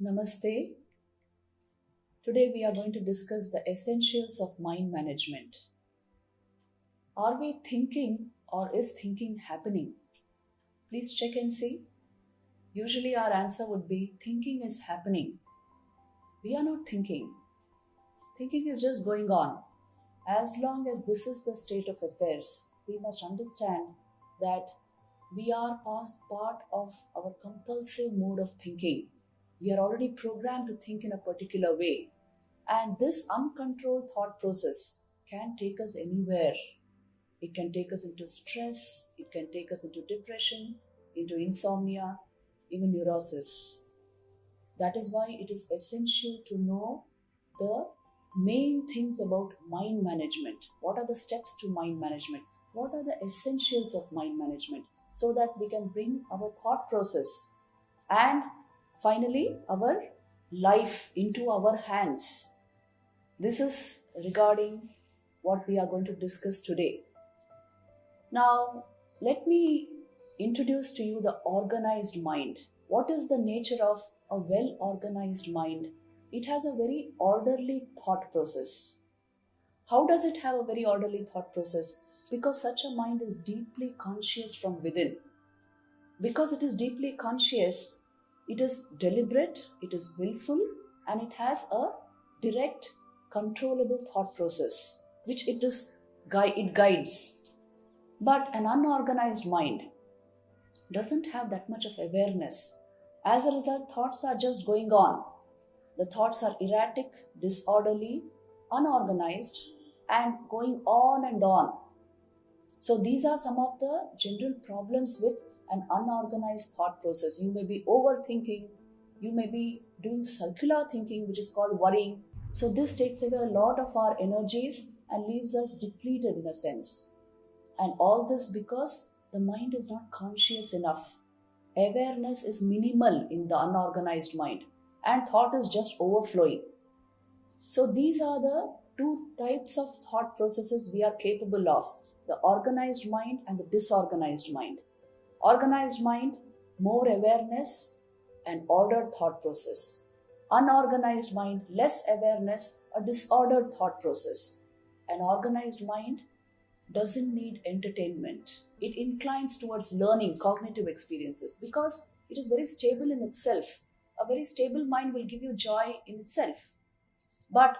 Namaste. Today we are going to discuss the essentials of mind management. Are we thinking or is thinking happening? Please check and see. Usually our answer would be thinking is happening. We are not thinking. Thinking is just going on. As long as this is the state of affairs, we must understand that we are part of our compulsive mode of thinking. We are already programmed to think in a particular way. And this uncontrolled thought process can take us anywhere. It can take us into stress, it can take us into depression, into insomnia, even neurosis. That is why it is essential to know the main things about mind management. What are the steps to mind management? What are the essentials of mind management? So that we can bring our thought process and finally our life into our hands. This is regarding what we are going to discuss today. Now, let me introduce to you the organized mind. What is the nature of a well organized mind? It has a very orderly thought process. How does it have a very orderly thought process? Because such a mind is deeply conscious from within. Because it is deeply conscious, it is deliberate, it is willful, and it has a direct, controllable thought process, which it guides. But an unorganized mind doesn't have that much of awareness. As a result, thoughts are just going on. The thoughts are erratic, disorderly, unorganized, and going on and on. So these are some of the general problems with an unorganized thought process. You may be overthinking, you may be doing circular thinking, which is called worrying. So this takes away a lot of our energies and leaves us depleted in a sense. And all this because the mind is not conscious enough. Awareness is minimal in the unorganized mind, and thought is just overflowing. So these are the two types of thought processes we are capable of: the organized mind and the disorganized mind. Organized mind, more awareness and ordered thought process. Unorganized mind, less awareness, a disordered thought process. An organized mind doesn't need entertainment. It inclines towards learning cognitive experiences because it is very stable in itself. A very stable mind will give you joy in itself. But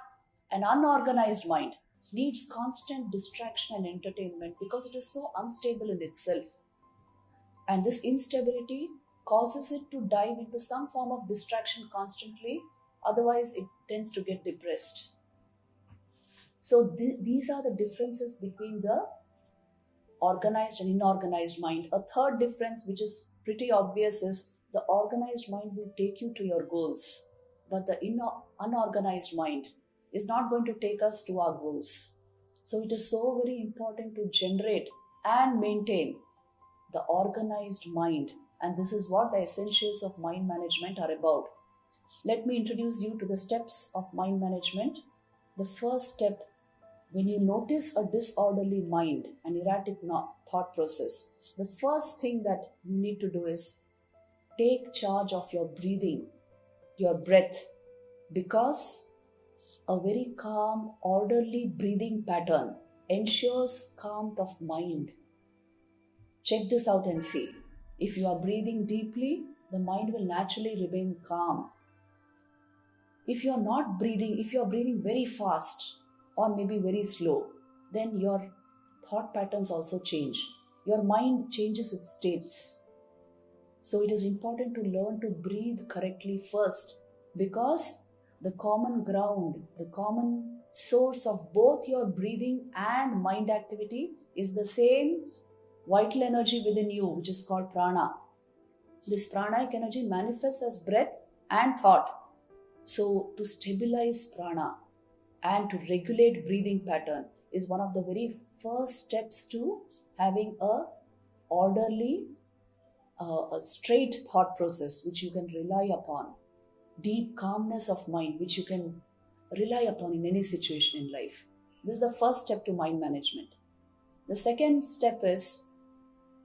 an unorganized mind needs constant distraction and entertainment because it is so unstable in itself. And this instability causes it to dive into some form of distraction constantly, otherwise, it tends to get depressed. So, these are the differences between the organized and inorganized mind. A third difference, which is pretty obvious, is the organized mind will take you to your goals, but the unorganized mind is not going to take us to our goals. So, it is so very important to generate and maintain the organized mind, and this is what the essentials of mind management are about. Let me introduce you to the steps of mind management. The first step: when you notice a disorderly mind, an erratic thought process, the first thing that you need to do is take charge of your breathing, your breath, because a very calm, orderly breathing pattern ensures calm of mind. Check this out and see. If you are breathing deeply, the mind will naturally remain calm. If you are not breathing, if you are breathing very fast or maybe very slow, then your thought patterns also change. Your mind changes its states. So it is important to learn to breathe correctly first, because the common ground, the common source of both your breathing and mind activity is the same vital energy within you, which is called prana. This pranic energy manifests as breath and thought. So, to stabilize prana and to regulate breathing pattern is one of the very first steps to having a orderly, a straight thought process which you can rely upon. Deep calmness of mind which you can rely upon in any situation in life. This is the first step to mind management. The second step is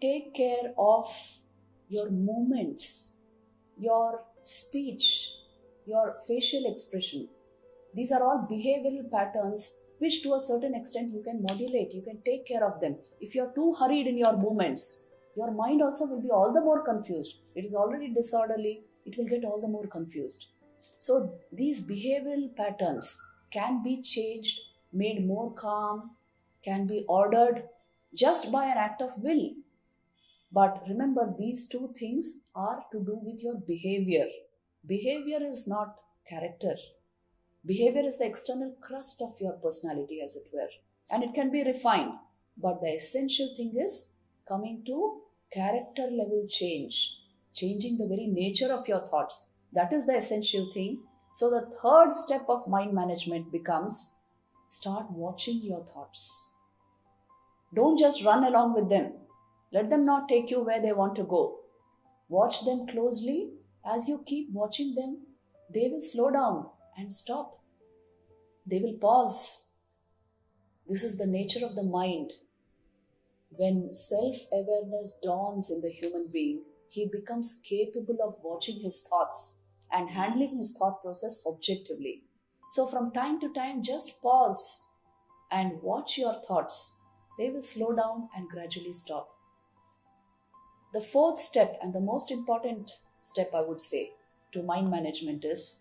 take care of your movements, your speech, your facial expression. These are all behavioral patterns which to a certain extent you can modulate, you can take care of them. If you're too hurried in your movements, your mind also will be all the more confused. It is already disorderly, it will get all the more confused. So these behavioral patterns can be changed, made more calm, can be ordered just by an act of will. But remember, these two things are to do with your behavior. Behavior is not character. Behavior is the external crust of your personality, as it were, and it can be refined. But the essential thing is coming to character level change, changing the very nature of your thoughts. That is the essential thing. So, the third step of mind management becomes start watching your thoughts. Don't just run along with them. Let them not take you where they want to go. Watch them closely. As you keep watching them, they will slow down and stop. They will pause. This is the nature of the mind. When self-awareness dawns in the human being, he becomes capable of watching his thoughts and handling his thought process objectively. So from time to time, just pause and watch your thoughts. They will slow down and gradually stop. The fourth step, and the most important step I would say to mind management, is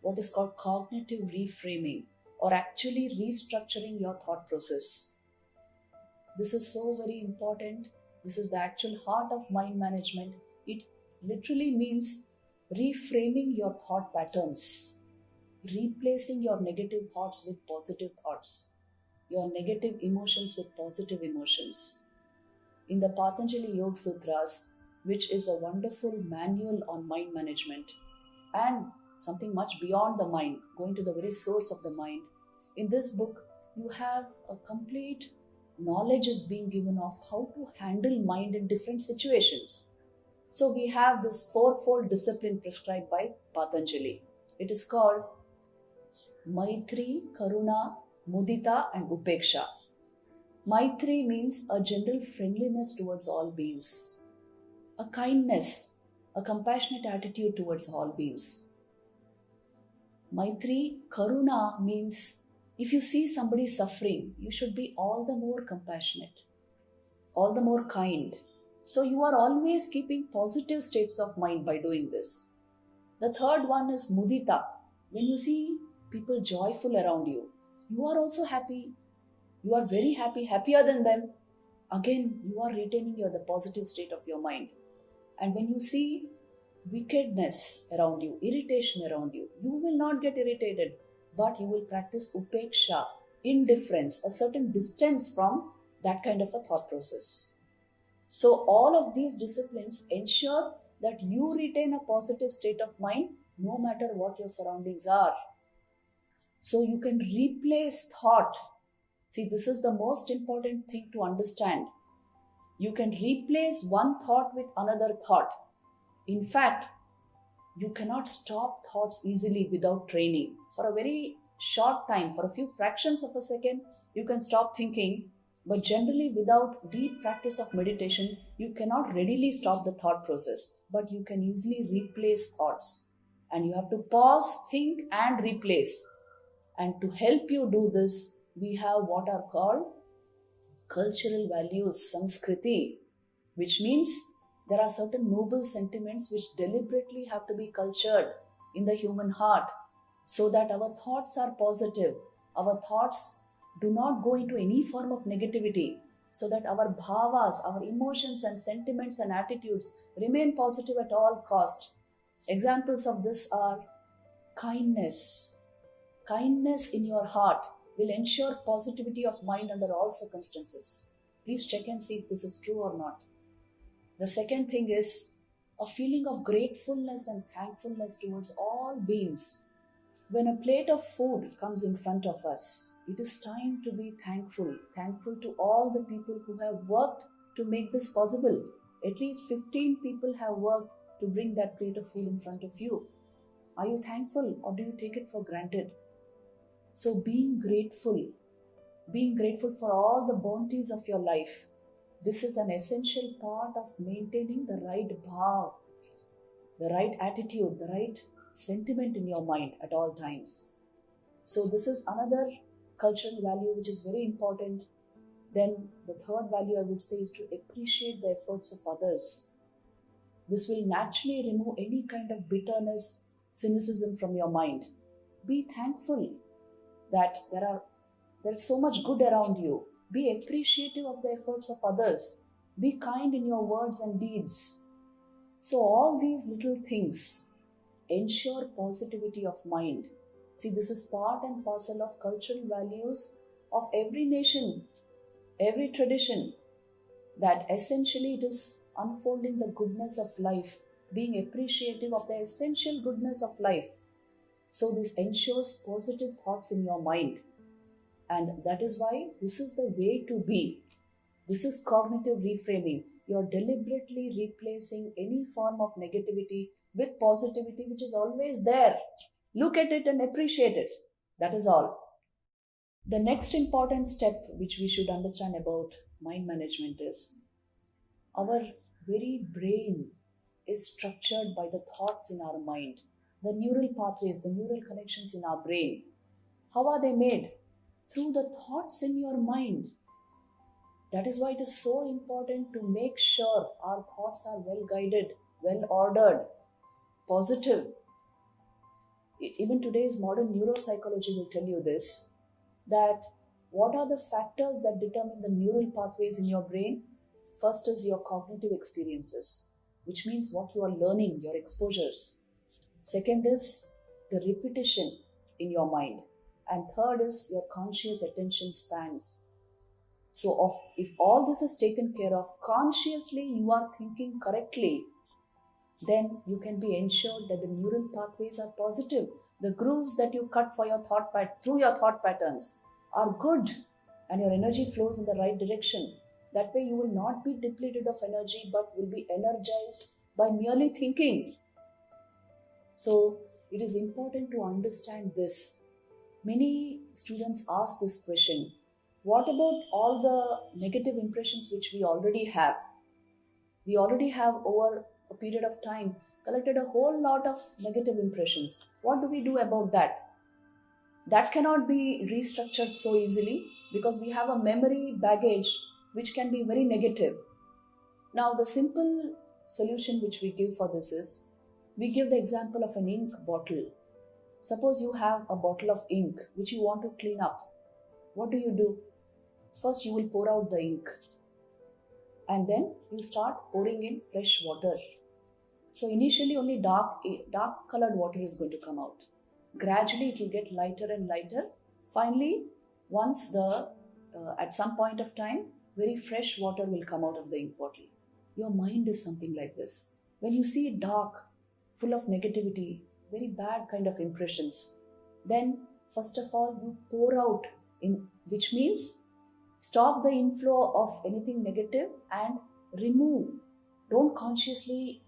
what is called cognitive reframing, or actually restructuring your thought process. This is so very important. This is the actual heart of mind management. It literally means reframing your thought patterns, replacing your negative thoughts with positive thoughts, your negative emotions with positive emotions. In the Patanjali Yoga Sutras, which is a wonderful manual on mind management and something much beyond the mind, going to the very source of the mind, in this book, you have a complete knowledge is being given of how to handle mind in different situations. So we have this fourfold discipline prescribed by Patanjali. It is called Maitri, Karuna, Mudita and Upeksha. Maitri means a general friendliness towards all beings, a kindness, a compassionate attitude towards all beings. Maitri, Karuna means if you see somebody suffering, you should be all the more compassionate, all the more kind. So you are always keeping positive states of mind by doing this. The third one is Mudita. When you see people joyful around you, you are also happy. You are very happy, happier than them. Again, you are retaining the positive state of your mind. And when you see wickedness around you, irritation around you, you will not get irritated, but you will practice upeksha, indifference, a certain distance from that kind of a thought process. So all of these disciplines ensure that you retain a positive state of mind no matter what your surroundings are. So you can replace thought. See, this is the most important thing to understand. You can replace one thought with another thought. In fact, you cannot stop thoughts easily without training. For a very short time, for a few fractions of a second, you can stop thinking. But generally, without deep practice of meditation, you cannot readily stop the thought process. But you can easily replace thoughts. And you have to pause, think, and replace. And to help you do this, we have what are called cultural values, Sanskriti, which means there are certain noble sentiments which deliberately have to be cultured in the human heart so that our thoughts are positive. Our thoughts do not go into any form of negativity, so that our bhavas, our emotions and sentiments and attitudes remain positive at all cost. Examples of this are kindness. Kindness in your heart will ensure positivity of mind under all circumstances. Please check and see if this is true or not. The second thing is a feeling of gratefulness and thankfulness towards all beings. When a plate of food comes in front of us, it is time to be thankful. Thankful to all the people who have worked to make this possible. At least 15 people have worked to bring that plate of food in front of you. Are you thankful or do you take it for granted? So being grateful for all the bounties of your life, this is an essential part of maintaining the right bhav, the right attitude, the right sentiment in your mind at all times. So this is another cultural value which is very important. Then the third value I would say is to appreciate the efforts of others. This will naturally remove any kind of bitterness, cynicism from your mind. Be thankful that there's so much good around you. Be appreciative of the efforts of others. Be kind in your words and deeds. So all these little things ensure positivity of mind. See, this is part and parcel of cultural values of every nation, every tradition, that essentially it is unfolding the goodness of life, being appreciative of the essential goodness of life. So this ensures positive thoughts in your mind. And that is why this is the way to be. This is cognitive reframing. You're deliberately replacing any form of negativity with positivity, which is always there. Look at it and appreciate it. That is all. The next important step which we should understand about mind management is our very brain is structured by the thoughts in our mind. The neural pathways, the neural connections in our brain. How are they made? Through the thoughts in your mind. That is why it is so important to make sure our thoughts are well guided, well ordered, positive. Even today's modern neuropsychology will tell you this, that what are the factors that determine the neural pathways in your brain? First is your cognitive experiences, which means what you are learning, your exposures. Second is the repetition in your mind. And third is your conscious attention spans. So if all this is taken care of, consciously you are thinking correctly, then you can be ensured that the neural pathways are positive. The grooves that you cut for your through your thought patterns are good, and your energy flows in the right direction. That way you will not be depleted of energy, but will be energized by merely thinking. So it is important to understand this. Many students ask this question: what about all the negative impressions which we already have? We already have, over a period of time, collected a whole lot of negative impressions. What do we do about that? That cannot be restructured so easily because we have a memory baggage which can be very negative. Now, the simple solution which we give for this is, we give the example of an ink bottle. Suppose you have a bottle of ink which you want to clean up. What do? First, you will pour out the ink, and then you start pouring in fresh water. So initially only dark colored water is going to come out. Gradually it will get lighter and lighter. Finally, once at some point of time, very fresh water will come out of the ink bottle. Your mind is something like this. When you see it dark, full of negativity, very bad kind of impressions, then first of all you pour out, which means stop the inflow of anything negative and remove. Don't consciously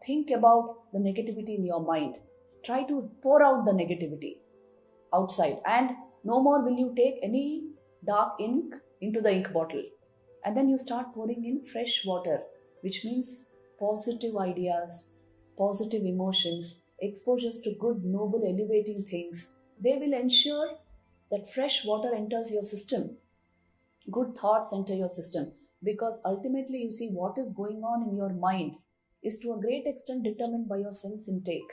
think about the negativity in your mind. Try to pour out the negativity outside, and no more will you take any dark ink into the ink bottle. And then you start pouring in fresh water, which means positive ideas, positive emotions, exposures to good, noble, elevating things. They will ensure that fresh water enters your system. Good thoughts enter your system, because ultimately you see what is going on in your mind is to a great extent determined by your sense intake.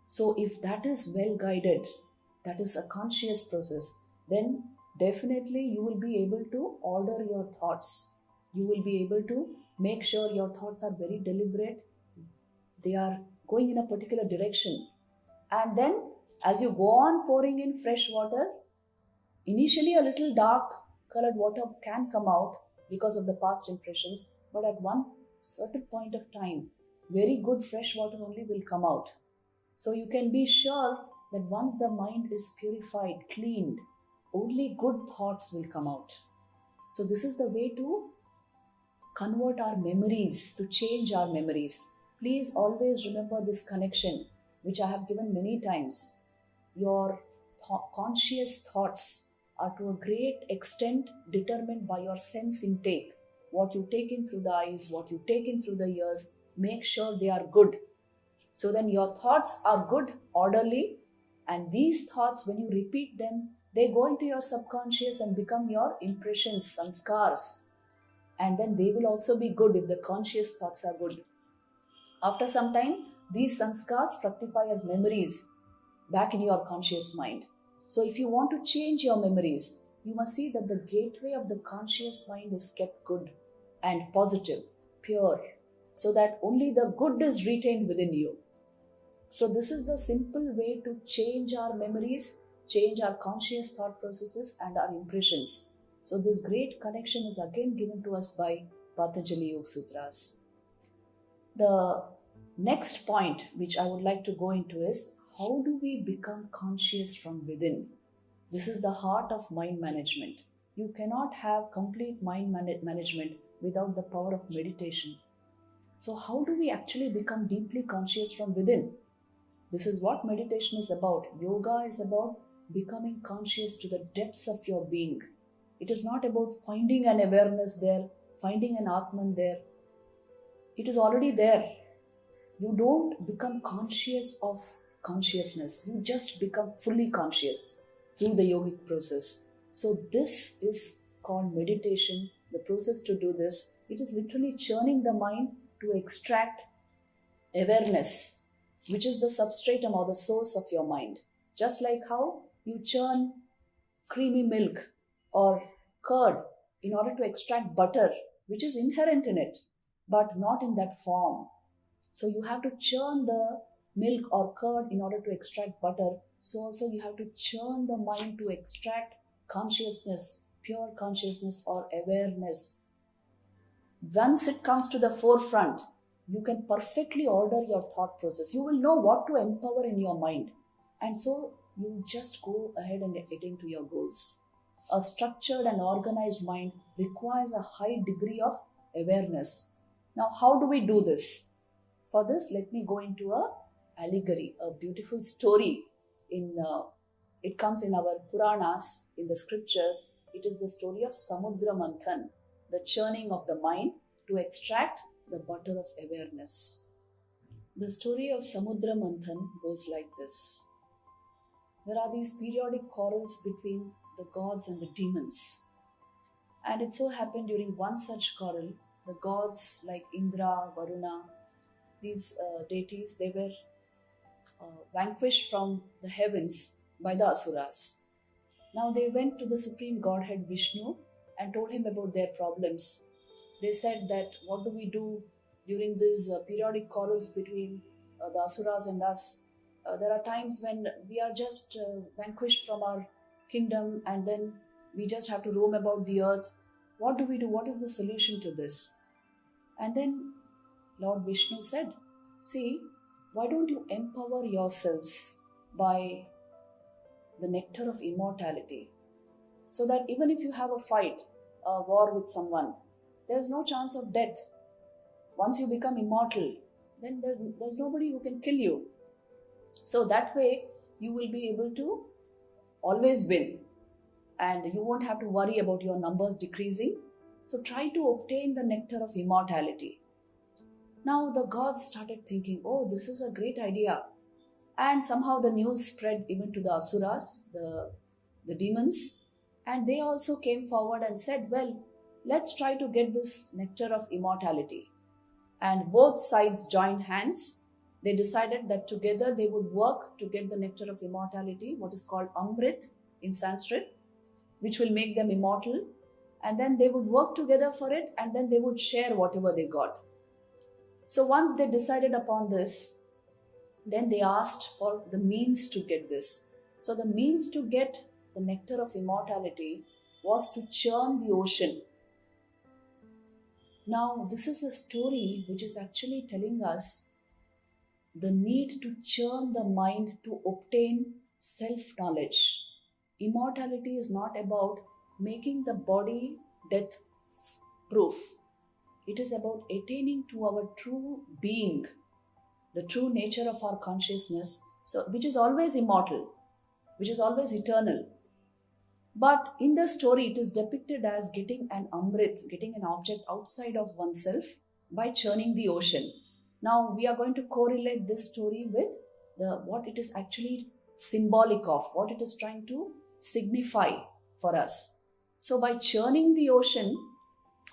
So if that is well guided, that is a conscious process, then definitely you will be able to order your thoughts. You will be able to make sure your thoughts are very deliberate. They are going in a particular direction. And then as you go on pouring in fresh water, initially a little dark colored water can come out because of the past impressions, but at one certain point of time, very good fresh water only will come out. So you can be sure that once the mind is purified, cleaned, only good thoughts will come out. So this is the way to convert our memories, to change our memories. Please always remember this connection, which I have given many times. Your conscious thoughts are to a great extent determined by your sense intake. What you take in through the eyes, what you take in through the ears, make sure they are good. So then your thoughts are good, orderly, and these thoughts, when you repeat them, they go into your subconscious and become your impressions, sanskars. And then they will also be good if the conscious thoughts are good. After some time, these sanskars fructify as memories back in your conscious mind. So if you want to change your memories, you must see that the gateway of the conscious mind is kept good and positive, pure, so that only the good is retained within you. So this is the simple way to change our memories, change our conscious thought processes and our impressions. So this great connection is again given to us by Patanjali Yoga Sutras. The next point which I would like to go into is, how do we become conscious from within? This is the heart of mind management. You cannot have complete mind management without the power of meditation. So how do we actually become deeply conscious from within? This is what meditation is about. Yoga is about becoming conscious to the depths of your being. It is not about finding an awareness there, finding an Atman there. It is already there. You don't become conscious of consciousness. You just become fully conscious through the yogic process. So this is called meditation. The process to do this, it is literally churning the mind to extract awareness, which is the substratum or the source of your mind. Just like how you churn creamy milk or curd in order to extract butter, which is inherent in it, but not in that form. So you have to churn the milk or curd in order to extract butter. So also you have to churn the mind to extract consciousness, pure consciousness or awareness. Once it comes to the forefront, you can perfectly order your thought process. You will know what to empower in your mind. And so you just go ahead and attain to your goals. A structured and organized mind requires a high degree of awareness. Now, how do we do this? For this, let me go into a allegory, a beautiful story. It comes in our Puranas, in the scriptures. It is the story of Samudra Manthan, the churning of the mind to extract the butter of awareness. The story of Samudra Manthan goes like this. There are these periodic quarrels between the gods and the demons. And it so happened during one such quarrel, the gods like Indra, Varuna, these deities, they were vanquished from the heavens by the Asuras. Now they went to the supreme godhead Vishnu and told him about their problems. They said that, what do we do during these periodic quarrels between the Asuras and us? There are times when we are just vanquished from our kingdom and then we just have to roam about the earth. What do we do? What is the solution to this? And then Lord Vishnu said, see, why don't you empower yourselves by the nectar of immortality, so that even if you have a fight, a war with someone, there's no chance of death. Once you become immortal, then there's nobody who can kill you. So that way you will be able to always win and you won't have to worry about your numbers decreasing. So try to obtain the nectar of immortality. Now the gods started thinking, oh, this is a great idea. And somehow the news spread even to the Asuras, the demons. And they also came forward and said, well, let's try to get this nectar of immortality. And both sides joined hands. They decided that together they would work to get the nectar of immortality, what is called Amrit in Sanskrit, which will make them immortal. And then they would work together for it and then they would share whatever they got. So once they decided upon this, then they asked for the means to get this. So the means to get the nectar of immortality was to churn the ocean. Now, this is a story which is actually telling us the need to churn the mind to obtain self-knowledge. Immortality is not about making the body death-proof. It is about attaining to our true being, the true nature of our consciousness, which is always immortal, which is always eternal. But in the story, it is depicted as getting an amrit, getting an object outside of oneself by churning the ocean. Now we are going to correlate this story with what it is actually symbolic of, what it is trying to signify for us. So by churning the ocean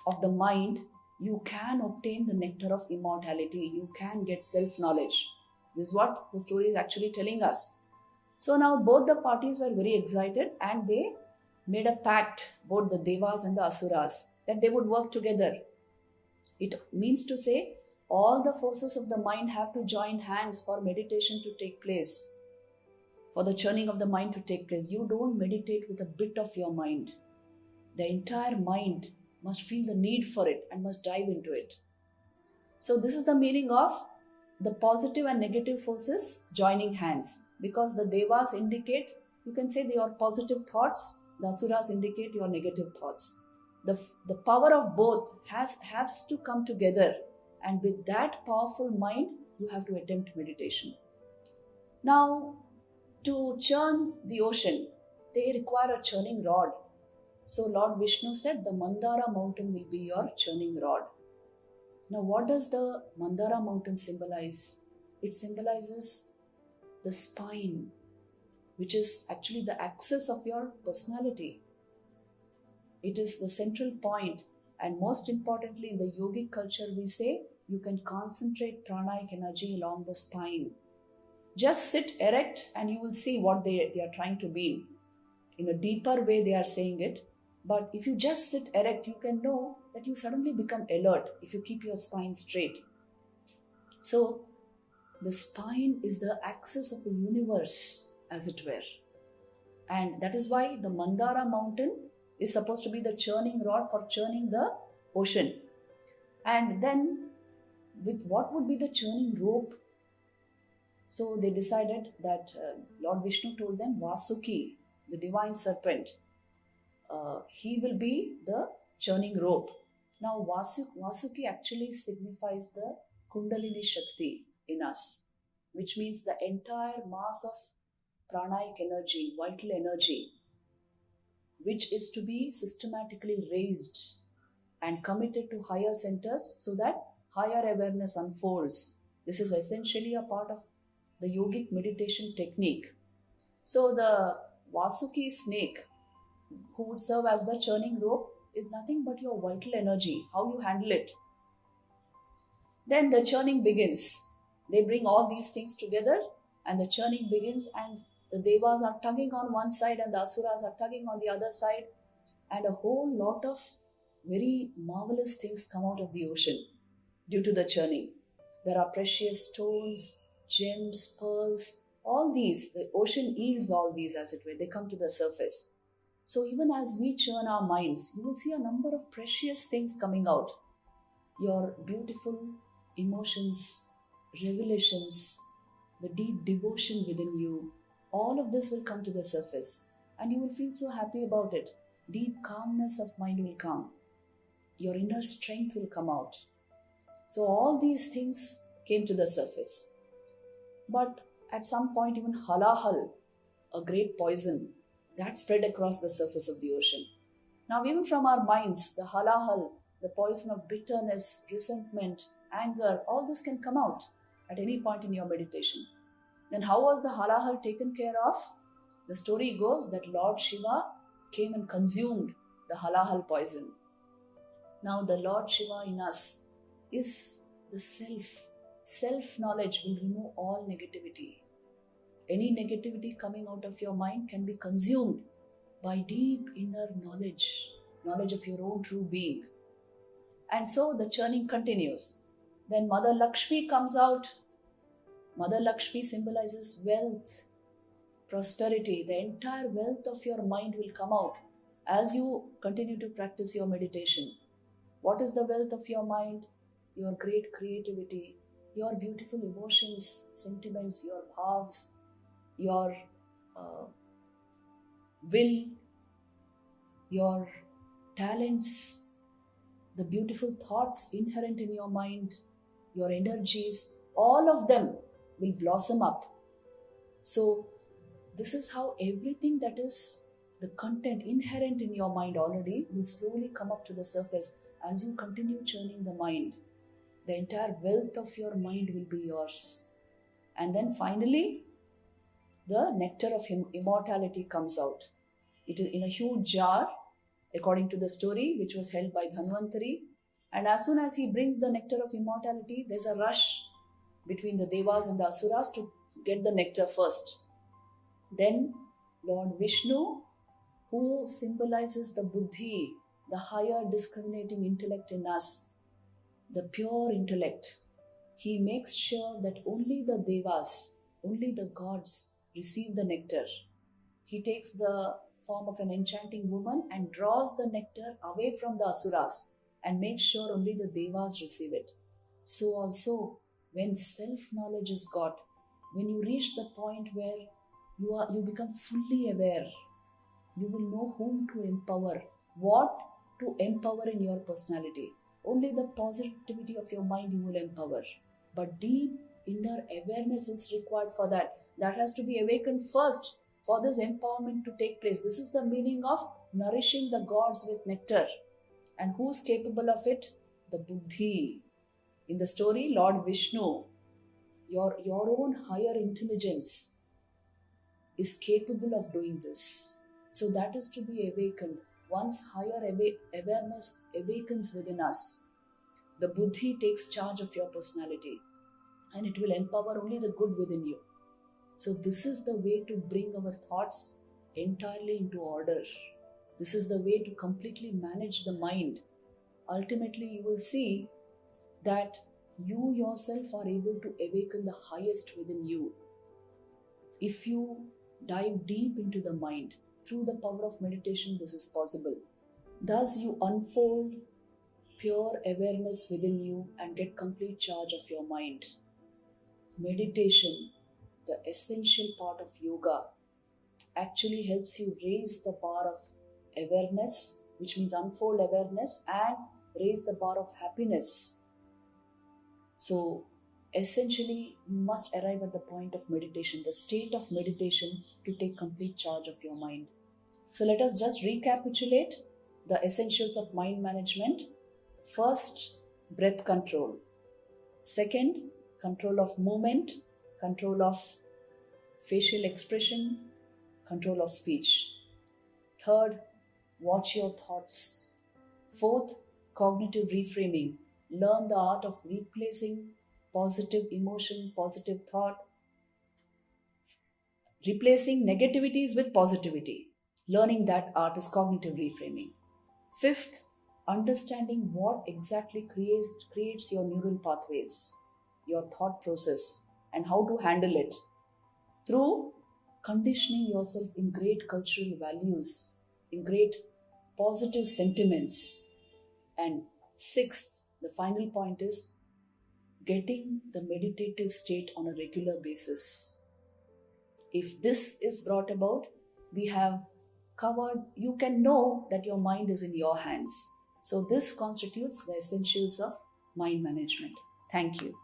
of the mind, you can obtain the nectar of immortality. You can get self-knowledge. This is what the story is actually telling us. So now both the parties were very excited and they made a pact, both the Devas and the Asuras, that they would work together. It means to say all the forces of the mind have to join hands for meditation to take place, for the churning of the mind to take place. You don't meditate with a bit of your mind. The entire mind must feel the need for it and must dive into it. So this is the meaning of the positive and negative forces joining hands, because the Devas indicate, you can say, your positive thoughts, the Asuras indicate your negative thoughts. The power of both has to come together, and with that powerful mind, you have to attempt meditation. Now, to churn the ocean, they require a churning rod. So Lord Vishnu said the Mandara mountain will be your churning rod. Now what does the Mandara mountain symbolize? It symbolizes the spine, which is actually the axis of your personality. It is the central point, and most importantly in the yogic culture we say you can concentrate pranic energy along the spine. Just sit erect and you will see what they are trying to mean. In a deeper way they are saying it. But if you just sit erect, you can know that you suddenly become alert if you keep your spine straight. So, the spine is the axis of the universe, as it were. And that is why the Mandara mountain is supposed to be the churning rod for churning the ocean. And then, with what would be the churning rope? So, they decided that Lord Vishnu told them Vasuki, the divine serpent, he will be the churning rope. Now Vasuki actually signifies the Kundalini Shakti in us, which means the entire mass of pranic energy, vital energy, which is to be systematically raised and committed to higher centers so that higher awareness unfolds. This is essentially a part of the yogic meditation technique. So the Vasuki snake, who would serve as the churning rope, is nothing but your vital energy, how you handle it. Then the churning begins. They bring all these things together and the churning begins, and the Devas are tugging on one side and the Asuras are tugging on the other side, and a whole lot of very marvelous things come out of the ocean due to the churning. There are precious stones, gems, pearls, all these. The ocean yields all these, as it were. They come to the surface. So even as we churn our minds, you will see a number of precious things coming out. Your beautiful emotions, revelations, the deep devotion within you, all of this will come to the surface and you will feel so happy about it. Deep calmness of mind will come. Your inner strength will come out. So all these things came to the surface. But at some point even halahal, a great poison, that spread across the surface of the ocean. Now even from our minds, the halahal, the poison of bitterness, resentment, anger, all this can come out at any point in your meditation. Then how was the halahal taken care of? The story goes that Lord Shiva came and consumed the halahal poison. Now the Lord Shiva in us is the self. Self-knowledge will remove all negativity. Any negativity coming out of your mind can be consumed by deep inner knowledge, knowledge of your own true being. And so the churning continues. Then Mother Lakshmi comes out. Mother Lakshmi symbolizes wealth, prosperity. The entire wealth of your mind will come out as you continue to practice your meditation. What is the wealth of your mind? Your great creativity, your beautiful emotions, sentiments, your bhavs, your will, your talents, the beautiful thoughts inherent in your mind, your energies, all of them will blossom up. So this is how everything that is the content inherent in your mind already will slowly come up to the surface as you continue churning the mind. The entire wealth of your mind will be yours. And then finally, the nectar of immortality comes out. It is in a huge jar, according to the story, which was held by Dhanvantari. And as soon as he brings the nectar of immortality, there's a rush between the Devas and the Asuras to get the nectar first. Then Lord Vishnu, who symbolizes the buddhi, the higher discriminating intellect in us, the pure intellect, he makes sure that only the Devas, only the gods receive the nectar. He takes the form of an enchanting woman and draws the nectar away from the Asuras and makes sure only the Devas receive it. So also, when self-knowledge is got, when you reach the point where you become fully aware, you will know whom to empower, what to empower in your personality. Only the positivity of your mind you will empower. But deep inner awareness is required for that. That has to be awakened first for this empowerment to take place. This is the meaning of nourishing the gods with nectar. And who's capable of it? The buddhi. In the story, Lord Vishnu, your own higher intelligence is capable of doing this. So that is to be awakened. Once higher awareness awakens within us, the buddhi takes charge of your personality and it will empower only the good within you. So this is the way to bring our thoughts entirely into order. This is the way to completely manage the mind. Ultimately, you will see that you yourself are able to awaken the highest within you. If you dive deep into the mind, through the power of meditation, this is possible. Thus, you unfold pure awareness within you and get complete charge of your mind. Meditation, the essential part of yoga, actually helps you raise the bar of awareness, which means unfold awareness, and raise the bar of happiness. So essentially, you must arrive at the point of meditation, the state of meditation, to take complete charge of your mind. So let us just recapitulate the essentials of mind management. First, breath control. Second, control of movement, control of facial expression, control of speech. Third, watch your thoughts. Fourth, cognitive reframing. Learn the art of replacing positive emotion, positive thought, replacing negativities with positivity. Learning that art is cognitive reframing. Fifth, understanding what exactly creates your neural pathways, your thought process, and how to handle it through conditioning yourself in great cultural values, in great positive sentiments. And sixth, the final point is getting the meditative state on a regular basis. If this is brought about, we have covered, you can know that your mind is in your hands. So this constitutes the essentials of mind management. Thank you.